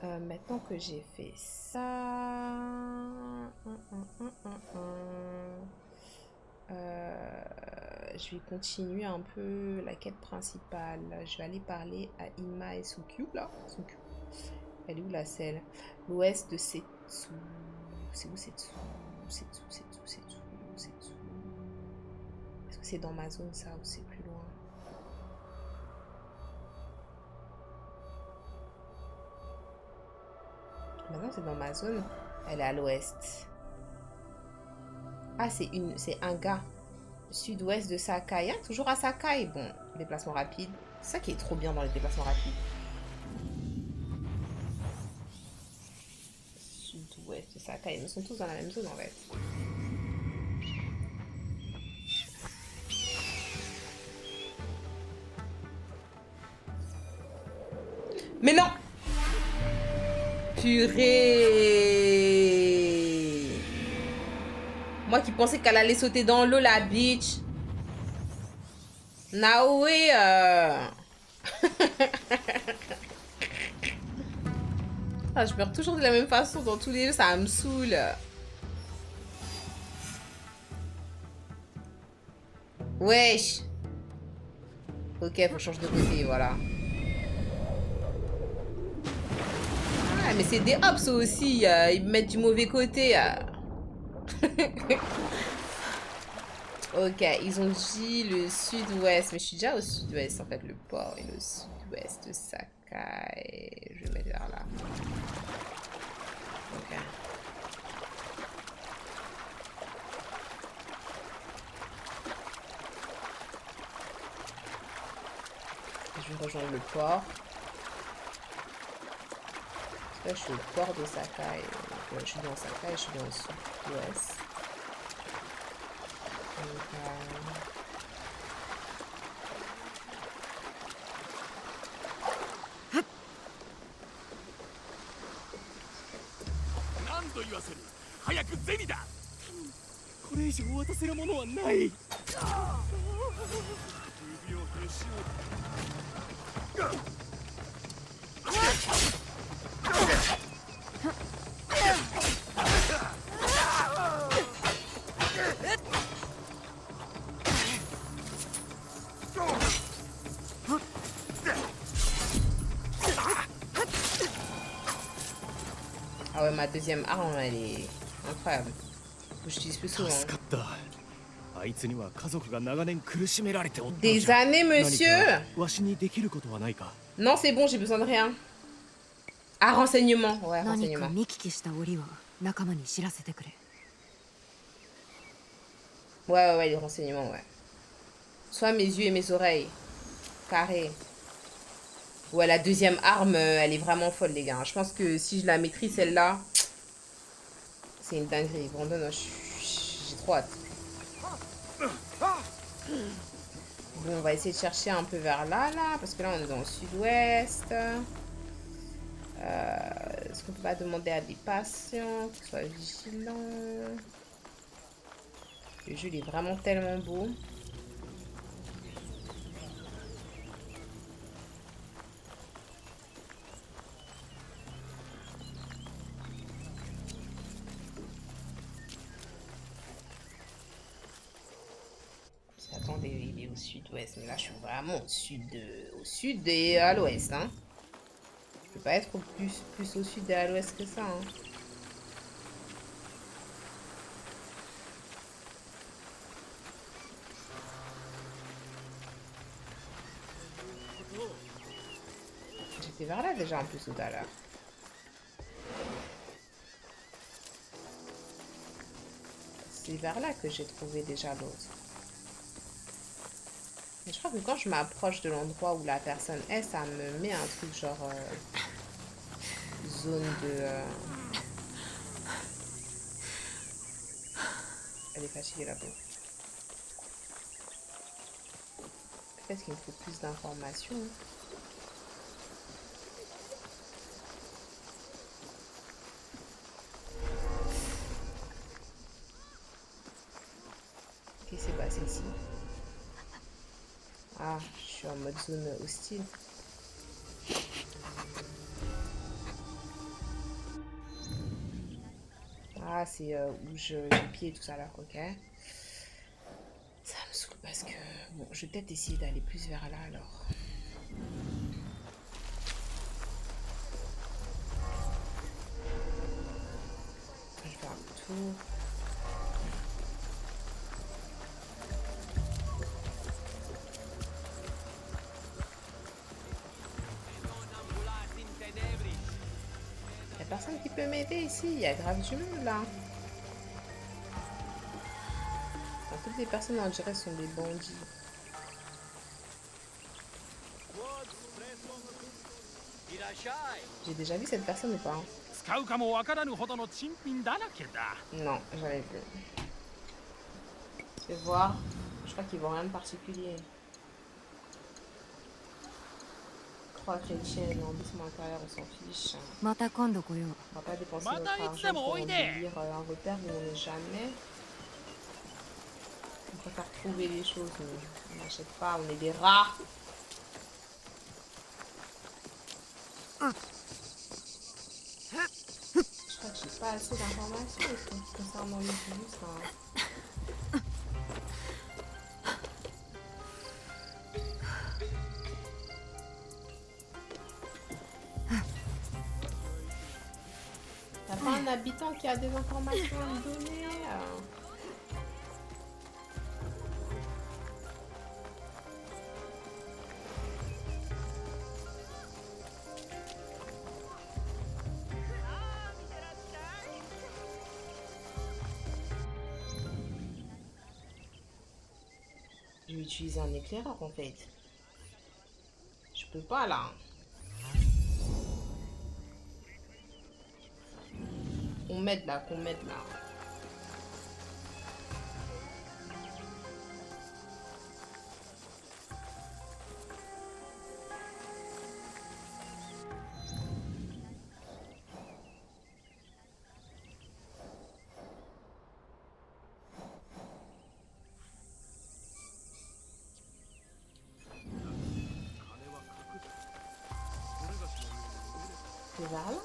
Maintenant que j'ai fait ça... je vais continuer un peu la quête principale. Je vais aller parler à Ima et Sukyu, là. Sukyu. Elle est où la selle? L'ouest de Setsu. C'est où Setsu? Setsu. Est-ce que c'est dans ma zone, ça, ou c'est plus loin? Maintenant, c'est dans ma zone. Elle est à l'ouest. Ah, c'est un gars. Sud-ouest de Sakai. Ah, toujours à Sakai. Bon, déplacement rapide. C'est ça qui est trop bien dans les déplacements rapides. Sud-ouest de Sakai. Ils sont tous dans la même zone en fait. Mais non! Purée! Moi qui pensais qu'elle allait sauter dans l'eau, la bitch. Naoé. Ah, je meurs toujours de la même façon dans tous les jeux, ça me saoule. Wesh. Ok, faut changer de côté, voilà. Ah, mais c'est des hops aussi, ils me mettent du mauvais côté. Ok, ils ont dit le sud-ouest, mais je suis déjà au sud-ouest en fait, le port est le sud-ouest de Sakai. Je vais mettre vers là. Ok. Je vais rejoindre le port. Là, je suis au port de Sakai. Donc, je suis dans Sakai, je suis dans le sud-ouest. Ah ouais, ma deuxième arme, elle est incroyable. Faut que j'utilise plus souvent. Des années, monsieur. Non, c'est bon, j'ai besoin de rien. Ah, renseignement. Ouais, renseignement. Ouais, les renseignements, ouais. Soit mes yeux et mes oreilles. Carré. Ouais, la deuxième arme, elle est vraiment folle, les gars. Je pense que si je la maîtrise, celle-là, c'est une dinguerie. Brandon, j'ai trop hâte. Bon, on va essayer de chercher un peu vers là, parce que là, on est dans le sud-ouest. Est-ce qu'on peut pas demander à des patients qu'ils soient vigilants? Le jeu, il est vraiment tellement beau. Attendez, il est au sud-ouest, mais là, je suis vraiment au sud et à l'ouest, hein. Je peux pas être plus au sud et à l'ouest que ça, hein. J'étais vers là déjà en plus tout à l'heure. C'est vers là que j'ai trouvé déjà l'autre. Mais je crois que quand je m'approche de l'endroit où la personne est, ça me met un truc genre zone de... Elle est fatiguée la peau. Peut-être qu'il me faut plus d'informations. Qu'est-ce qui s'est passé ici? Ah, je suis en mode zone hostile. Ah, c'est où j'ai pied tout à l'heure, ok. Ça me saoule parce que... Bon, je vais peut-être essayer d'aller plus vers là, alors. Je vais faire un tour. Il n'y a personne qui peut m'aider ici. Il y a grave du monde, là. Enfin, toutes les personnes, on dirait, sont des bandits. J'ai déjà vu cette personne ou pas? Non, j'avais vu. Je vais voir. Je crois qu'ils vont rien de particulier. Croix chrétienne, ambition intérieure, on s'en fiche. On va pas dépenser notre argent pour embellir un repère où on n'est jamais. On préfère trouver les choses, mais on n'achète pas, on est des rats. Je crois que j'ai pas assez d'informations concernant les virus. Hein. T'as pas un habitant qui a des informations à me donner? Je vais utiliser un éclaireur en fait. Je peux pas là. Qu'on m'aide là, qu'on m'aide là. C'est vers là.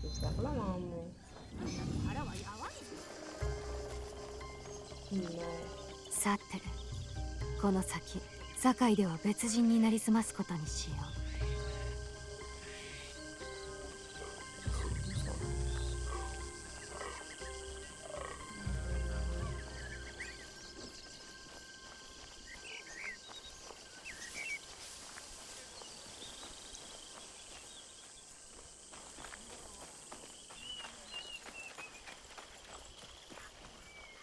C'est vers là normalement. Non. さて、この先、堺では別人になりすますことにしよう。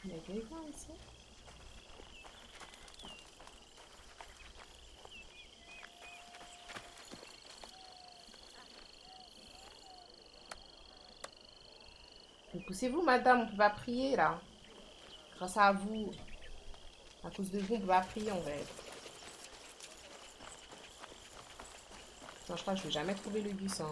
Il y a quelqu'un ici. Poussez-vous, madame, on peut pas prier là. Grâce à vous. À cause de vous, on peut pas prier en fait. Non, je crois que je vais jamais trouver le bus. Hein.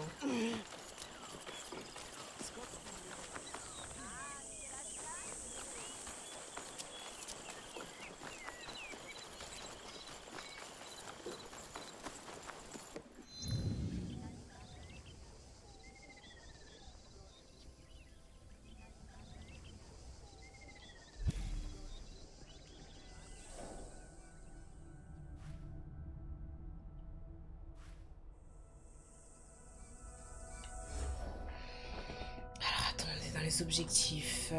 Dans les objectifs.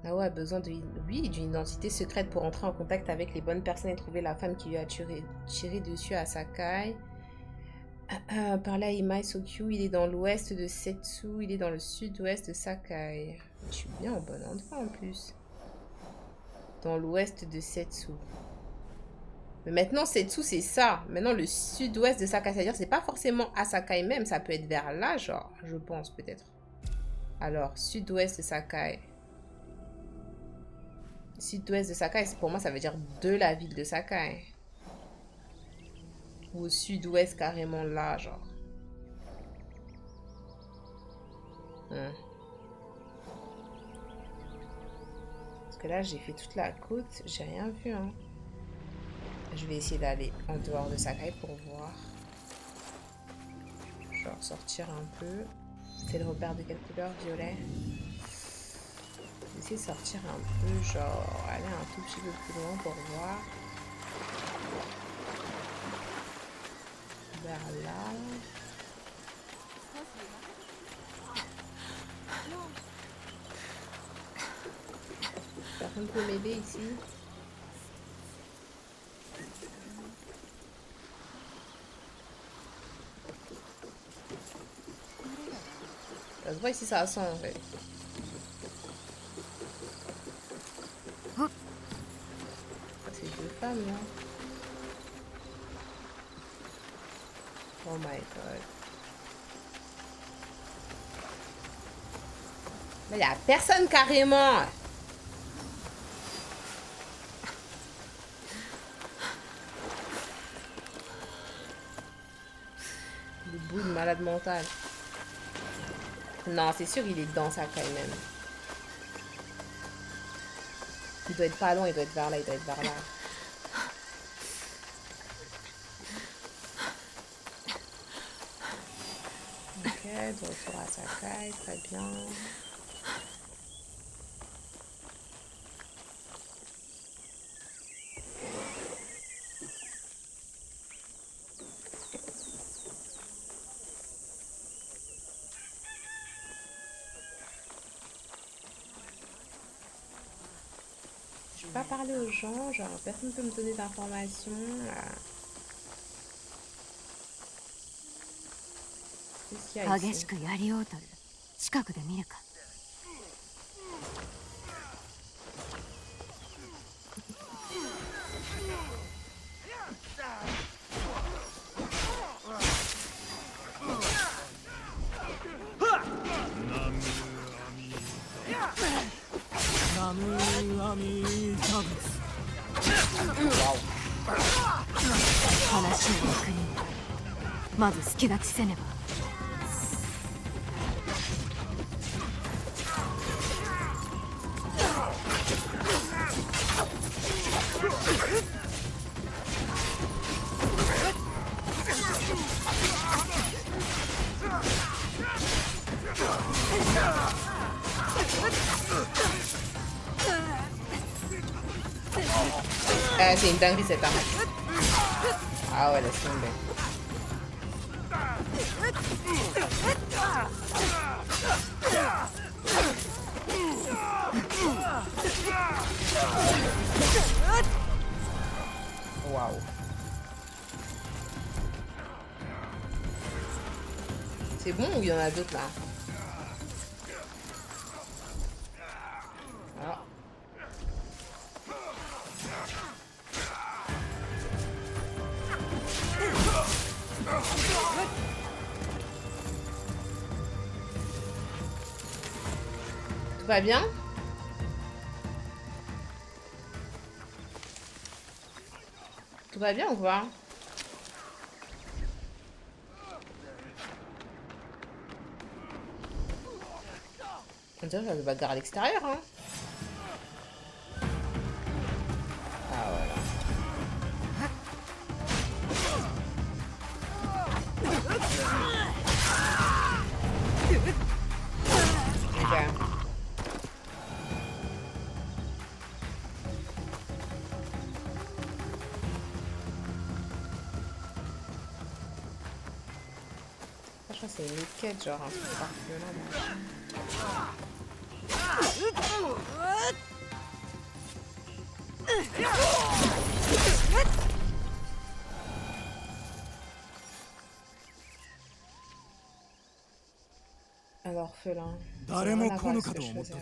Nao a besoin de, oui, d'une identité secrète pour entrer en contact avec les bonnes personnes et trouver la femme qui lui a tiré dessus à Sakai. Par là, Imai Sokyu, il est dans l'ouest de Setsu, il est dans le sud-ouest de Sakai. Je suis bien au bon endroit en plus. Dans l'ouest de Setsu. Mais maintenant, Setsu, c'est ça. Maintenant, le sud-ouest de Sakai, c'est-à-dire c'est pas forcément à Sakai même, ça peut être vers là, genre, je pense peut-être. Alors, sud-ouest de Sakai. Sud-ouest de Sakai, pour moi, ça veut dire de la ville de Sakai. Ou au sud-ouest, carrément là, genre. Parce que là, j'ai fait toute la côte, j'ai rien vu, hein. Je vais essayer d'aller en dehors de Sakai pour voir. genre sortir un peu. C'est le repère de quelle couleur? Violet. Essayer de sortir un peu, genre aller un tout petit peu plus loin pour voir. Vers là. Personne peut m'aider ici. Ça se voit ici, ça sent en fait. C'est deux femmes là. Oh my god. Là, il n'y a personne carrément. Le bout de malade mental. Non, c'est sûr, il est dans sa caille même. Il doit être pas loin, il doit être vers là, il doit être vers là. Ok, de retour à sa caille, très bien. Je peux pas parler aux gens, genre personne peut me donner d'informations. Qu'est-ce qu'il y a 激 ici? しく槍を取る。近くで見るか。ナムアミダブス。話を聞くにまず助立ちせねば。C'est une dinguerie cette arme. Ah ouais, laisse tomber. Waouh. C'est bon ou il y en a d'autres là? Ah. Tout va bien? Tout va bien ou quoi? On dirait que ça se bagarre à l'extérieur, hein? Ah voilà. Ok. Je crois que c'est une quête, genre un truc particulier. Un orphelin. 誰も来ぬかと思ったぞ。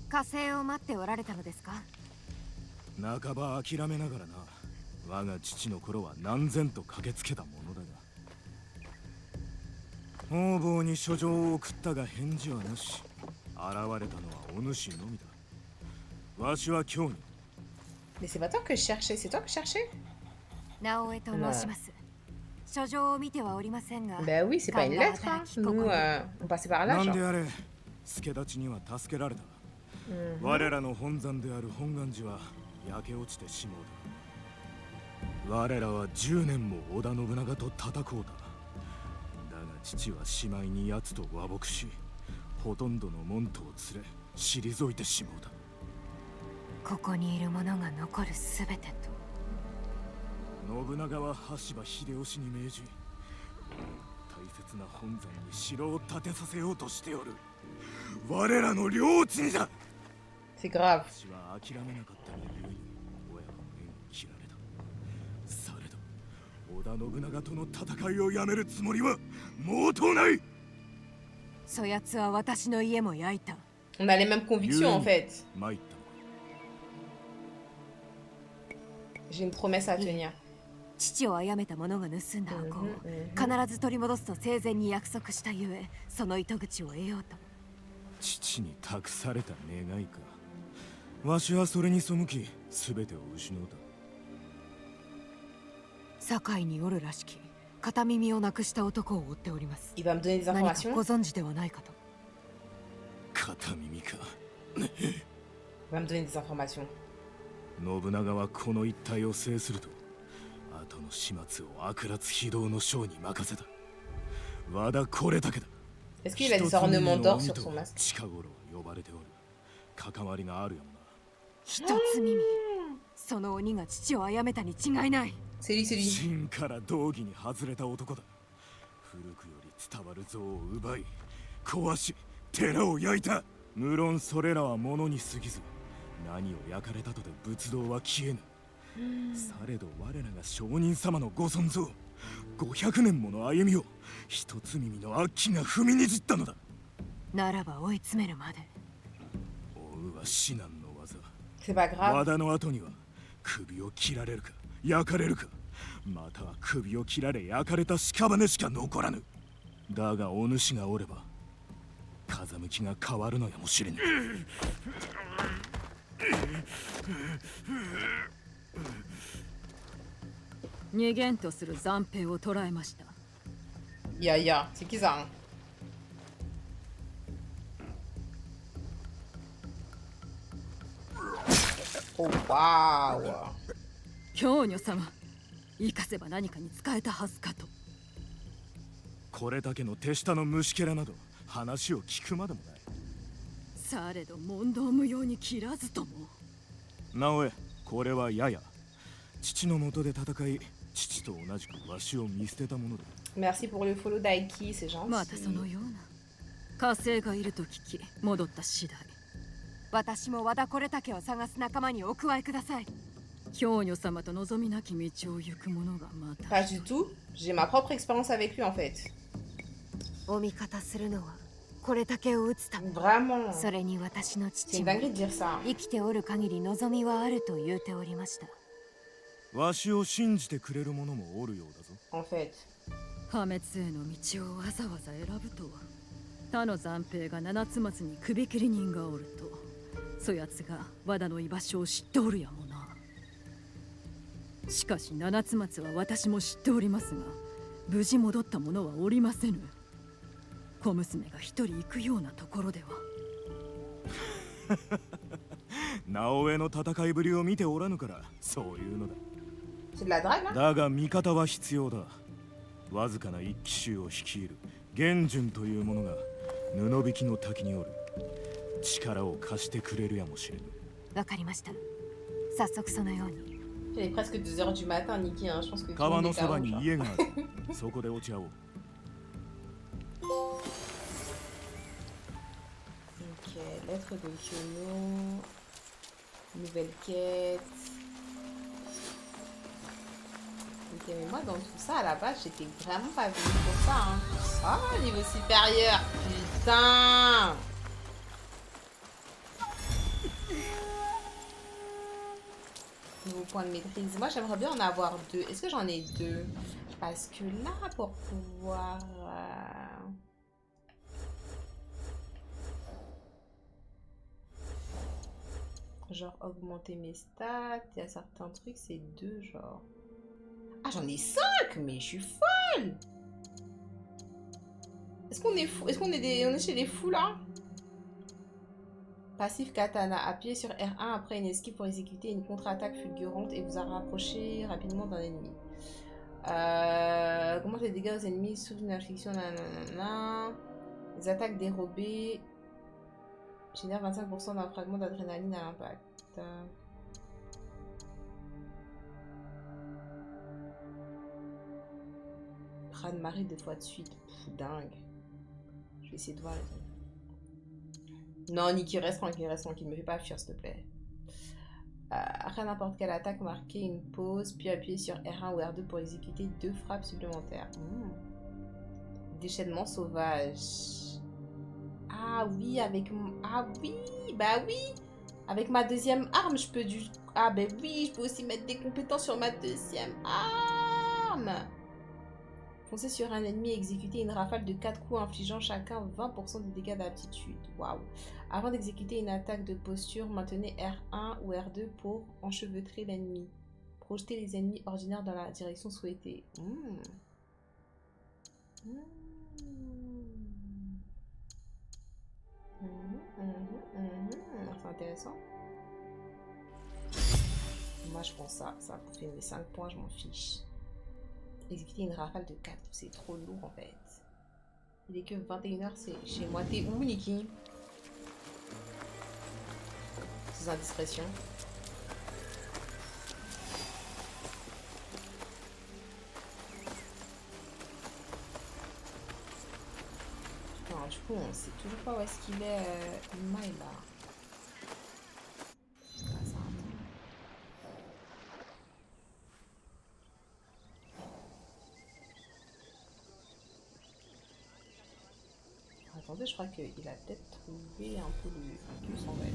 火星を待っておられたのですか。半ば諦めながらな。我が父の頃は何千と駆けつけたものだが、方々に書状を送ったが返事はなし。現れたのはお主のみだ。わしは今日に。Mais c'est pas toi que je cherchais, c'est toi que je cherchais? 直江と申します。書状を見てはおりませんが。Ben oui, c'est pas une lettre, hein. Nous, on passait par là, なん genre. であれ、助立ちには助けられた。我らの本山である本願寺は焼け落ちてしまうだ。我らは10年も織田信長と戦うだ。だが父はしまいに奴と和睦し、ほとんどの門徒を連れ退いてしまうだ。ここにいる者が残るすべてと。信長は羽柴秀吉に命じ、大切な本山に城を建てさせようとしておる。我らの領地にだ。 C'est grave. 私は諦めなかったがゆえに親は縁を切られた。されど織田信長との戦いをやめるつもりは毛頭ない。そやつは私の家も焼いた。 On a les mêmes convictions en fait. 参ったのか。 J'ai une promesse à tenir. 父を殺めた者が盗んだ箱を必ず取り戻すと生前に約束したゆえ、その糸口を得ようと。父に託された願いか。わしはそれに背き全てを失うた。堺におるらしき片耳をなくした男を追っております。 Il va me donner des 何か informations. ご存知ではないかと。片耳か。 Il va me donner des informations. 信長はこの一帯を制すると後の始末を悪辣非道の将に任せた。和田これだけだ。 Est-ce qu'il a des ornements d'or sur son masque? 近頃は呼ばれておる。関わりがあるやもな。一つ耳、その鬼が父を殺めたに違いない。 C'est lui, c'est lui. 真から道義に外れた男だ。古くより伝わる像を奪い壊し寺を焼いた。無論それらは物に過ぎず、何を焼かれたとて仏道は消えぬ。されど我らが上人様のご尊像500年もの歩みを一つ耳の悪鬼が踏みにじったのだ。ならば追い詰めるまで。追うは至難の技。 C'est pas grave. 和田の後には首を切られるか焼かれるか、または首を切られ焼かれた屍しか残らぬ。だがお主がおれば風向きが変わるのやもしれぬ。逃げんとする残兵を捕らえました。 Ya, c'est qui ça hein? Oh waouh. 京女様、生かせば何かに使えたはずかと。これだけの手下の虫けらなど話を聞くまでもない。されど問答無用に切らずとも。直江、これはやや父の下で戦い、父と同じくわしを見捨てたものだ。 Merci pour le follow Daiki, c'est またそ gentil. のような火星がいると聞き戻った次第。私も和田これだけを探す仲間にお加えください。京女様と望みなき道を行く者がまた。 Pas du tout. J'ai ma propre expérience avec lui en fait. お味方するのはこれだけを撃つため。 Vraiment. それに私の C'est 父 une も dinguerie de dire ça. 生きておる限り望みはあると言うておりました。わしを信じてくれる者もおるようだぞ。 En fait. 破滅への道をわざわざ選ぶとは。他の残兵が七つ松に首切り人がおると、そやつが和田の居場所を知っておるやもな。しかし七つ松は私も知っておりますが、無事戻った者はおりませぬ。小娘が一人行くようなところでは。直江の戦いぶりを見ておらぬからそういうのだ。 C'est de la drague, hein? だが味方は必要だ。わずかな一騎衆を率いる元順という者が布引きの滝におる。力を貸してくれるやもしれぬ。わかりました。早速そのように。 Il est presque 2 heures du matin, Nikki. Hein. Je pense que tout le 川 monde の est そば KO, に genre. 家がある。そこでお茶を。 Ok, lettre de Kyono. Nouvelle quête. Ok, mais moi dans tout ça à la base, j'étais vraiment pas venue pour ça. Hein. Ah, niveau supérieur. Putain. Nouveau point de maîtrise. Moi, j'aimerais bien en avoir 2. Est-ce que j'en ai 2? Parce que là, pour pouvoir... genre augmenter mes stats, il y a certains trucs, c'est 2 genre. Ah, j'en ai 5, mais je suis folle. Est-ce qu'on est fou? Est-ce qu'on est on est chez les fous là? Passif katana. Appuyez sur R1 après une esquive pour exécuter une contre-attaque fulgurante et vous rapprocher rapidement d'un ennemi. Augmente les dégâts aux ennemis sous une infliction. Nanana. Les attaques dérobées génèrent 25% d'un fragment d'adrénaline à l'impact. Raz-de-marée 2 fois de suite. Pff, dingue. Je vais essayer de voir. Non, Niki, reste tranquille. Me fais pas fuir, s'il te plaît. Après n'importe quelle attaque, marquez une pause, puis appuyez sur R1 ou R2 pour exécuter 2 frappes supplémentaires. Déchaînement sauvage. Ah oui, Ah oui, bah oui. Avec ma deuxième arme, je peux du... Ah ben oui, je peux aussi mettre des compétences sur ma deuxième arme. Foncez sur un ennemi et exécutez une rafale de 4 coups infligeant chacun 20% de dégâts d'aptitude. Waouh. Avant d'exécuter une attaque de posture, maintenez R1 ou R2 pour enchevêtrer l'ennemi. Projetez les ennemis ordinaires dans la direction souhaitée. C'est intéressant. Moi je pense ça va bouffer mes 5 points, je m'en fiche. Exécuter une rafale de 4, c'est trop lourd en fait. Il est que 21h, c'est chez moi. T'es où, Niki? Sans indiscrétion. Putain, du coup, on sait toujours pas où est-ce qu'il est, Mai, là. Attendez, je crois qu'il a peut-être trouvé un peu le Gus en vrai.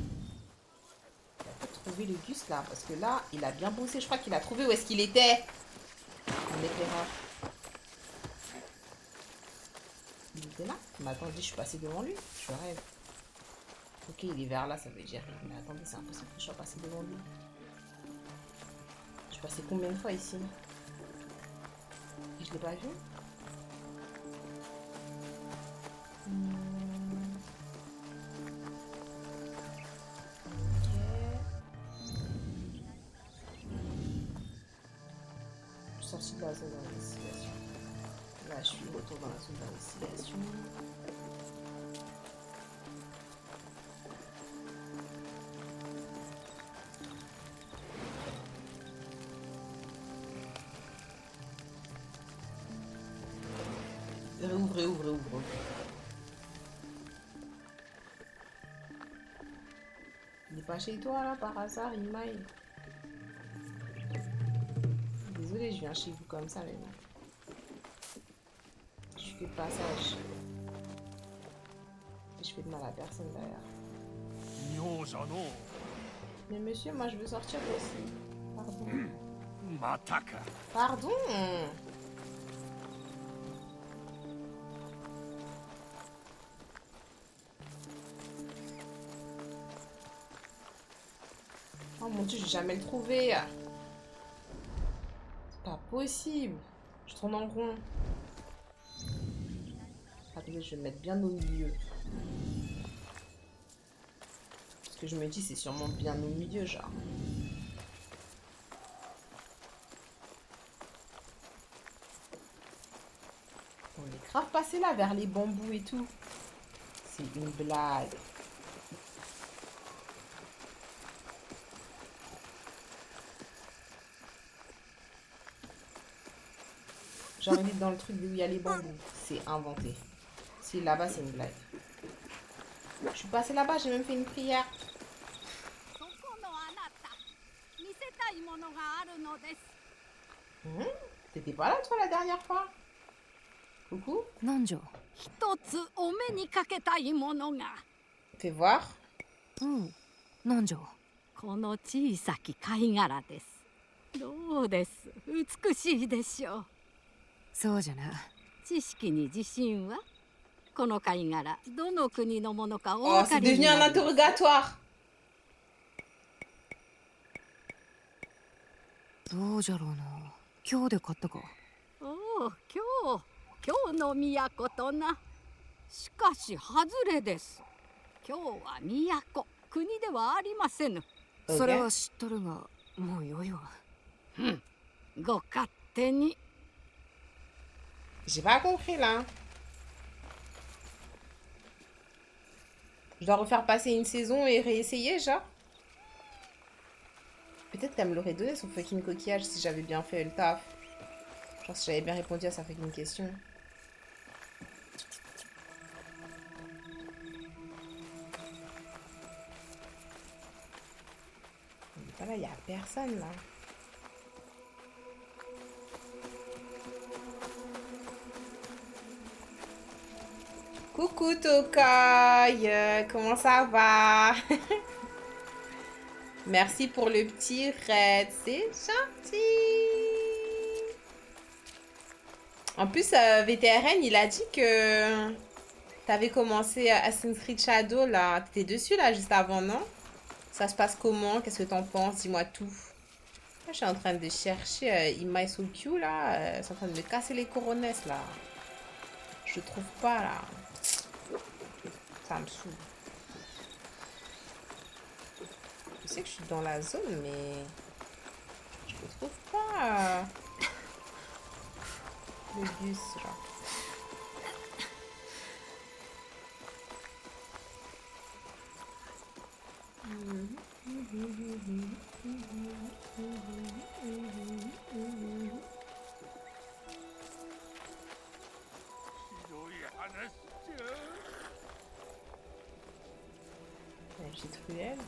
Il a peut-être trouvé le Gus là, parce que là, il a bien bossé. Je crois qu'il a trouvé où est-ce qu'il était. Un éclaireur. Il était là. Mais attendez, je suis passée devant lui. Je rêve. Ok, il est vers là, ça veut dire. Mais attendez, c'est impossible que je sois passée devant lui. Je suis passée combien de fois ici? Et je l'ai pas vu. Sortie de la zone d'investigation. Là, je suis retour dans la zone d'investigation. Ouvre. Il est pas chez toi là par hasard, il m'aille. Désolée, je viens chez vous comme ça, mais bon. Je fais passage. Et je fais de mal à personne d'ailleurs. Mais monsieur, moi je veux sortir aussi. Pardon. Pardon. Oh mon dieu, je vais jamais le trouver. C'est pas possible. Je tourne en rond. Attendez, je vais me mettre bien au milieu. Parce que je me dis, c'est sûrement bien au milieu, genre. On est grave passé là, vers les bambous et tout. C'est une blague. Genre, il est dans le truc où il y a les bambous. C'est inventé. Si là-bas, c'est une blague. Je suis passée là-bas, j'ai même fait une prière. T'étais pas là, toi, la dernière fois? Coucou? Fais voir. 南條この小さき貝殻です。どうです？美しいでしょう。そうじゃな。知識に自信は？この貝殻どの国のものかお分かりになります。Oh, c'est devenu un interrogatoire. どうじゃろうな。今日で買ったか。おお、今日の都とな。しかし外れです。今日は都。国ではありませぬ。それは知っとるが、もうよいわ。ご勝手に。J'ai pas compris là. Je dois refaire passer une saison et réessayer, genre. Peut-être qu'elle me l'aurait donné son fucking coquillage si j'avais bien fait le taf. Genre si j'avais bien répondu à sa fucking question. Mais là, il n'y a personne là. Coucou Tokai, comment ça va? Merci pour le petit raid, c'est gentil. En plus, VTRN, il a dit que t'avais commencé Assassin's Creed Shadow là. T'étais dessus là juste avant, non? Ça se passe comment? Qu'est-ce que t'en penses? Dis-moi tout. Là, je suis en train de chercher Imai Q là. C'est en train de me casser les coronesses là. Je trouve pas là. Ça me saoule. Je sais que je suis dans la zone, mais je ne trouve pas le bus, genre. La petite ruelle.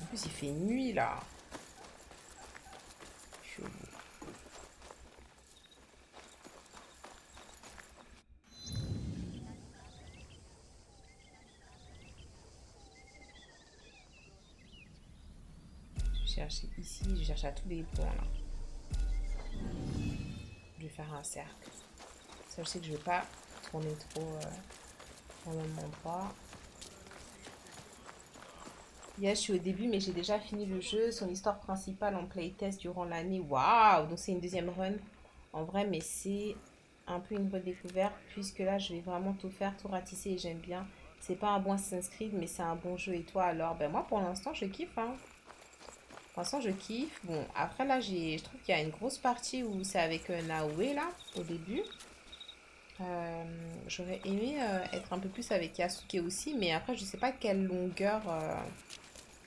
En plus, il fait nuit là. Chelou. Je vais chercher ici, je cherche à tous les points là. Je vais faire un cercle. Ça, je sais que je vais pas tourner trop au même endroit. Yeah, je suis au début, mais j'ai déjà fini le jeu. Son histoire principale en playtest durant l'année. Waouh! Donc c'est une deuxième run. En vrai, mais c'est un peu une redécouverte. Puisque là, je vais vraiment tout faire, tout ratisser et j'aime bien. C'est pas un bon Assassin's Creed, mais c'est un bon jeu. Et toi, alors? Ben moi, pour l'instant, je kiffe. Hein. Pour l'instant, je kiffe. Bon, après, là, je trouve qu'il y a une grosse partie où c'est avec Naoe, là, au début. J'aurais aimé être un peu plus avec Yasuke aussi. Mais après, je sais pas quelle longueur...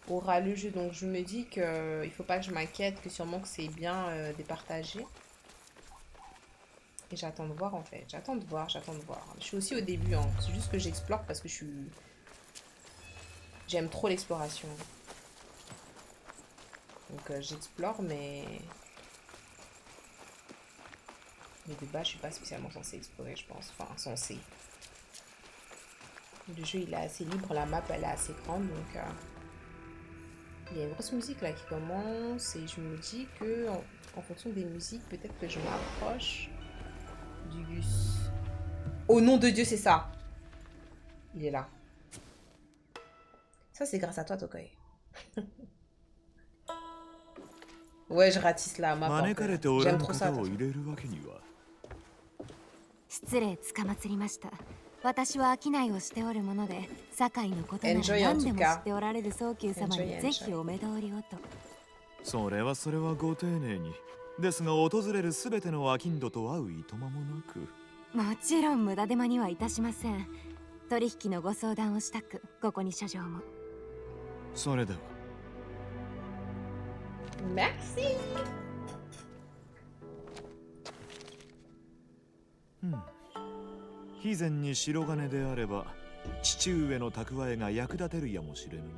aura le jeu, donc je me dis que il faut pas que je m'inquiète, que sûrement que c'est bien départagé. Et j'attends de voir en fait, j'attends de voir. Je suis aussi au début, hein. C'est juste que j'explore parce que j'aime trop l'exploration. Donc j'explore, mais de base je suis pas spécialement censée explorer, je pense, enfin censée. Le jeu il est assez libre, la map elle est assez grande, donc il y a une grosse musique là qui commence et je me dis que en fonction des musiques, peut-être que je m'approche du bus. Au nom de Dieu, c'est ça. Il est là. Ça, c'est grâce à toi, Tokai. Ouais, je ratisse la map. J'aime trop ça. 失礼つかまつりました。私は商いをしておるもので、堺のことなら何でも知っておられる早急様にぜひお目通りをと。それはご丁寧に。ですが訪れるすべての商人と会ういとまもなく。もちろん無駄手間にはいたしません。取引のご相談をしたく、ここに書状も。それでは。Merci. 以前に白金であれば父上の蓄えが役立てるやもしれぬな。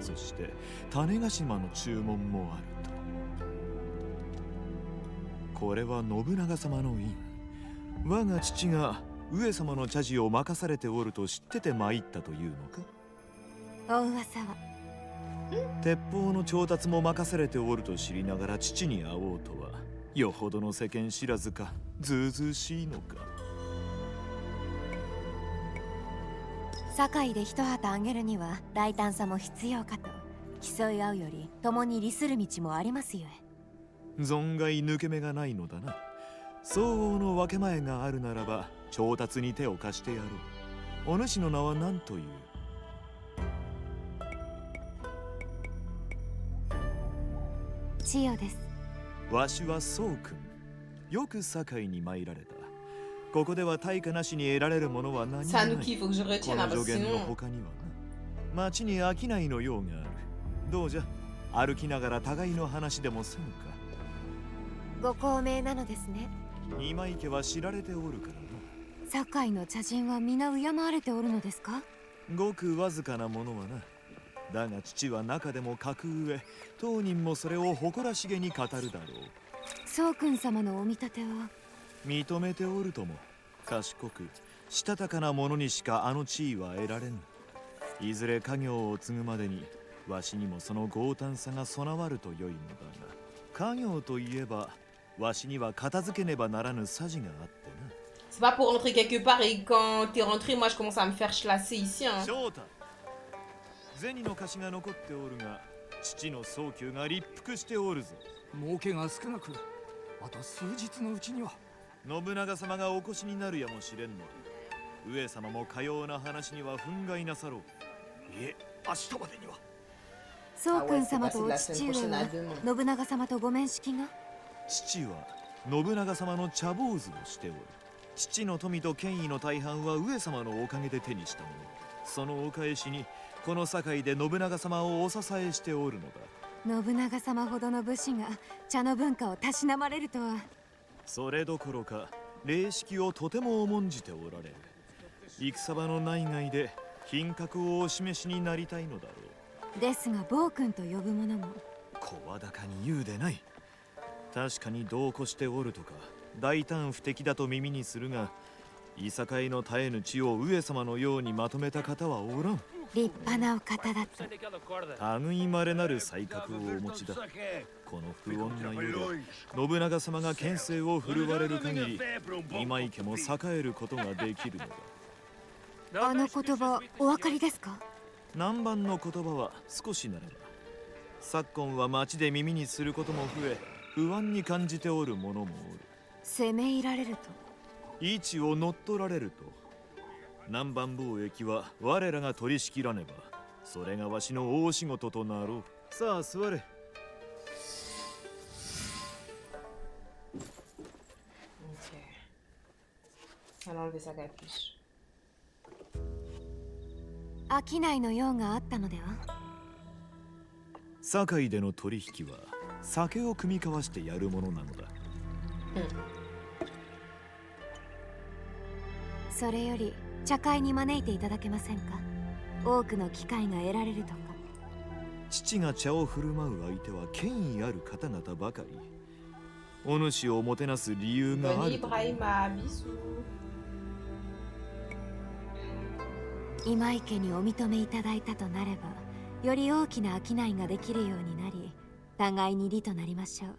そして種子島の注文もあると。これは信長様の印。我が父が上様の茶事を任されておると知ってて参ったというのか。お噂は。鉄砲の調達も任されておると知りながら父に会おうとは、よほどの世間知らずか、ずうずうしいのか。堺で一旗あげるには大胆さも必要かと。競い合うより共に利する道もありますゆえ。存外抜け目がないのだな。相応の分け前があるならば調達に手を貸してやろう。お主の名は何という？千代です。わしはそうくん。よく堺に参られた。ここでは対価なしに得られるものは何もない。C'est un outil, il faut que je retienne, この parce 助 que 言の sinon... 他にはな。町に商いの用がある。どうじゃ、歩きながら互いの話でもせぬか。ご高名なのですね。今池は知られておるからな。堺の茶人は皆敬われておるのですか？ごくわずかなものはな。だが父は中でも格上、当人もそれを誇らしげに語るだろう。宗君様のお見立ては認めておるとも。賢くしたたかなものにしかあの地位は得られぬ。いずれ家業を継ぐまでにわしにもその豪胆さが備わると良いのだが、家業といえばわしには片付けねばならぬさじがあってな。C'est pas pour rentrer quelque part et quand t'es rentré, moi je commence à me faire chlasser ici. Hein. 翔太、銭の貸しが残っておるが、父の早急が立腹しておるぞ。儲けが少なく、あと数日のうちには。信長様がお越しになるやもしれんので、上様もかような話には憤慨なさろう。いえ、明日までには。宗君様とお父上は信長様とご面識が？父は信長様の茶坊主をしておる。父の富と権威の大半は上様のおかげで手にしたもの。そのお返しにこの堺で信長様をお支えしておるのだ。信長様ほどの武士が茶の文化をたしなまれるとは。それどころか礼式をとても重んじておられる。戦場の内外で品格をお示しになりたいのだろう。ですが暴君と呼ぶ者も声高に言うでない。確かに度を越しておるとか大胆不敵だと耳にするが、いさかいの絶えぬ地を上様のようにまとめた方はおらん。立派なお方だと。類まれなる才覚をお持ちだ。この不穏な世で信長様が権勢を振るわれる限り、今池も栄えることができるのだ。あの言葉お分かりですか？南蛮の言葉は少しならば。昨今は町で耳にすることも増え、不安に感じておる者もおる。攻め入られると、位置を乗っ取られると。南蛮貿易は我らが取り仕切らねば、それがわしの大仕事となろう。さあ座れ。商いの用があったのでは？堺での取引は酒を酌み交わしてやるものなのだ。それより茶会に招いていただけませんか？多くの機会が得られるとか。父が茶を振る舞う相手は権威ある方々ばかり。お主をもてなす理由がある。今井家にお認めいただいたとなれば、より大きな商いができるようになり、互いに利となりましょう。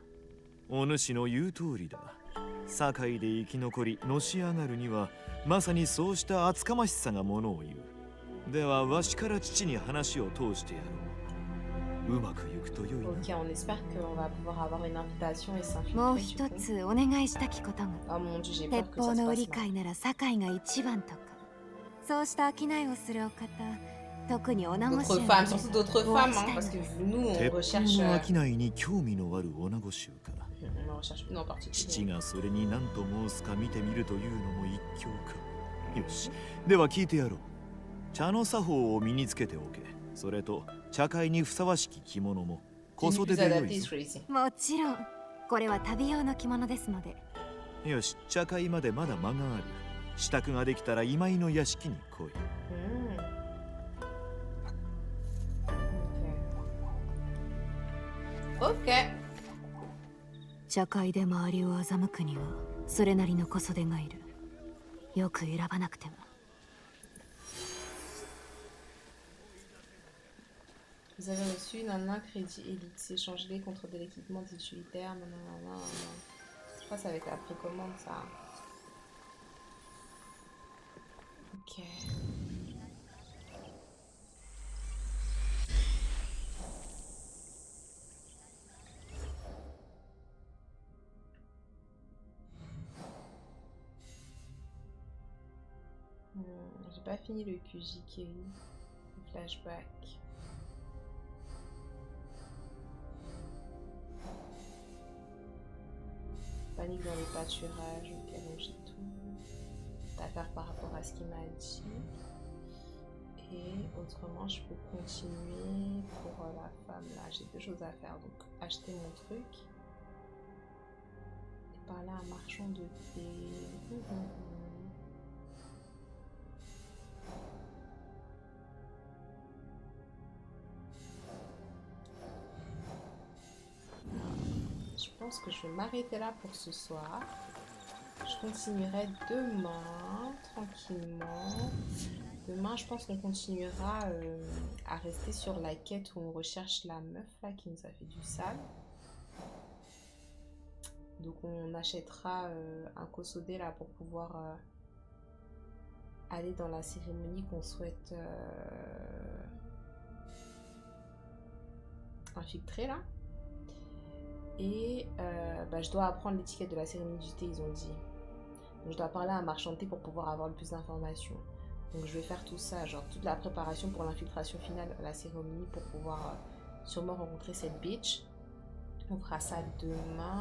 お主の言う通りだ。堺で生き残りのし上がるには、まさにそうした厚かましさがものを言う。ではわしから父に話を通してやろう。うまくいくとよいな。もう一つお願いしたきことが、鉄砲の売り買いなら堺が一番とか。そうした商いをするお方、特に女子衆が鉄砲の商いに興味のある女子衆か。父がそれに何と申すか見てみるというのも一興か。よし、では聞いてやろう。茶の作法を身につけておけ。それと茶会にふさわしき着物も小袖でよいぞ。もちろん、これは旅用の着物ですので。よし、茶会までまだ間がある。支度ができたら今井の屋敷に来い。茶会で周りを欺くにはそれなりの小袖がいる。よく選ばなくても。Vous avez reçu un crédit élite. S'échange-les contre de l'équipement utilitaire. Je crois que ça va être la précommande ça. Ok. J'ai pas fini le QJK, le flashback. Panique dans les pâturages, ok, donc j'ai tout à faire par rapport à ce qu'il m'a dit. Et autrement, je peux continuer pour la femme là. J'ai 2 choses à faire, donc acheter mon truc et parler à un marchand de thé. Je pense que je vais m'arrêter là pour ce soir. Je continuerai demain, tranquillement. Demain, je pense qu'on continuera à rester sur la quête où on recherche la meuf là qui nous a fait du sale. Donc on achètera un Kosode là pour pouvoir aller dans la cérémonie qu'on souhaite infiltrer là. Et je dois apprendre l'étiquette de la cérémonie du thé, ils ont dit. Donc je dois parler à un marchand de thé pour pouvoir avoir le plus d'informations. Donc je vais faire tout ça, genre toute la préparation pour l'infiltration finale à la cérémonie pour pouvoir sûrement rencontrer cette bitch. On fera ça demain.